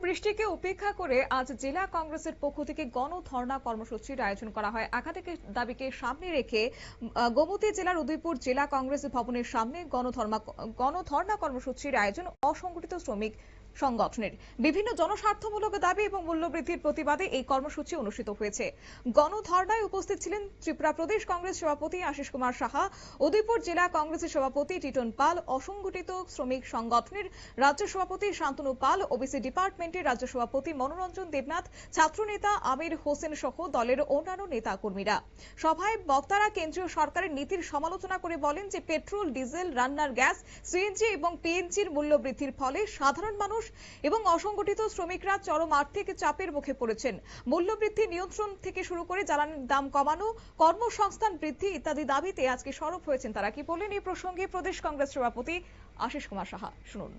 বৃষ্টিকে উপেক্ষা করে আজ জেলা কংগ্রেসের পক্ষ থেকে গণধর্ণা কর্মসূচির আয়োজন করা হয়। একাধিক দাবিকে সামনে রেখে গোমতী জেলার উদয়পুর জেলা কংগ্রেস ভবনের সামনে গণধর্ণা কর্মসূচির আয়োজন অসংগঠিত শ্রমিক সংগঠনের। বিভিন্ন জনস্বার্থমূলক দাবি এবং মূল্যবৃদ্ধির প্রতিবাদে এই কর্মসূচি অনুষ্ঠিত হয়েছে। গণধর্ণায় উপস্থিত ছিলেন ত্রিপুরা প্রদেশ কংগ্রেস সভাপতি আশিস কুমার সাহা, উদয়পুর জেলা কংগ্রেসের সভাপতি টিটন পাল, অসংগঠিত শ্রমিক সংগঠনের রাজ্য সভাপতি শান্তনু পাল, ওবিসি ডিপার্টমেন্টের রাজ্য সভাপতি মনোরঞ্জন দেবনাথ, ছাত্রনেতা আমির হোসেন সহ দলের অন্যান্য নেতা কর্মীরা। সভায় বক্তারা কেন্দ্রীয় সরকারের নীতির সমালোচনা করে বলেন যে পেট্রোল, ডিজেল, রান্নার গ্যাস, সিএনজি এবং পিএনজির মূল্য বৃদ্ধির ফলে সাধারণ মানুষ এবং অসংগঠিত শ্রমিকরা চরম আর্থিক চাপের মুখে পড়েছেন। মূল্যবৃদ্ধি নিয়ন্ত্রণ থেকে শুরু করে জ্বালানির দাম কমানো, কর্মসংস্থান বৃদ্ধি ইত্যাদি দাবিতে আজকে সরব হয়েছেন তারা। কি বললেন এই প্রসঙ্গে প্রদেশ কংগ্রেস সভাপতি আশিস কুমার সাহা, শুনুন।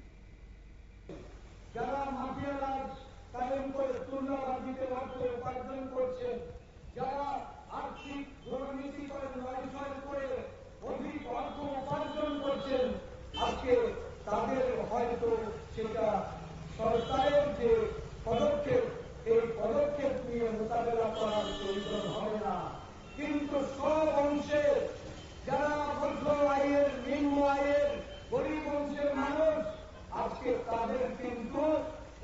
যারা মাফিয়া রাজ কায়েম করে তুল্যবাজিতে অর্থ উপার্জন করছেন, যারা আর্থিক দুর্নীতি করে নয়ছয় করে অধিক অর্থ উপার্জন করছেন, আজকে তাদের হয়তো সেটা সরকারের যে পদক্ষেপ, এই পদক্ষেপ নিয়ে মোকাবেলা করার প্রয়োজন হবে না। কিন্তু সব অংশে যারা মধ্য আয়ের, নিম্ন আয়ের, গরিব অংশের মানুষ, আজকে তাদের কিন্তু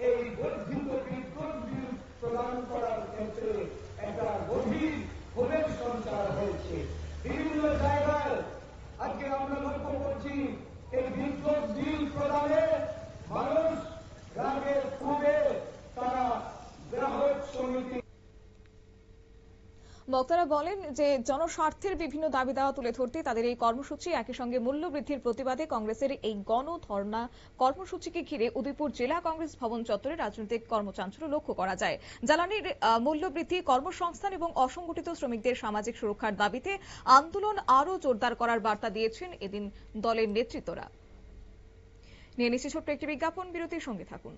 এই বর্ধিত বিদ্যুৎ বিল প্রদান করার ক্ষেত্রে একটা গভীর ক্ষোভের সঞ্চার হয়েছে। বিভিন্ন জায়গায় আজকে আমরা লক্ষ্য করছি এই বিদ্যুৎ বিল প্রদানে মানুষ রাগে ক্ষোভে তারা গ্রাহক সমিতি। বক্তারা বলেন যে জনস্বার্থের বিভিন্ন দাবি দেওয়া তুলে ধরতে তাদের এই কর্মসূচি, একই সঙ্গে মূল্য বৃদ্ধির প্রতিবাদে কংগ্রেসের এই গণধর্ণা কর্মসূচিকে ঘিরে উদয়পুর জেলা কংগ্রেস ভবন চত্বরে রাজনৈতিক কর্মচাঞ্চল্য লক্ষ্য করা যায়। জ্বালানির মূল্য বৃদ্ধি, কর্মসংস্থান এবং অসংগঠিত শ্রমিকদের সামাজিক সুরক্ষার দাবিতে আন্দোলন আরও জোরদার করার বার্তা দিয়েছেন এদিন দলের নেতৃত্বরা। নিয়ে নিচ্ছে ছোট্ট একটি বিজ্ঞাপন বিরতির সঙ্গে থাকুন।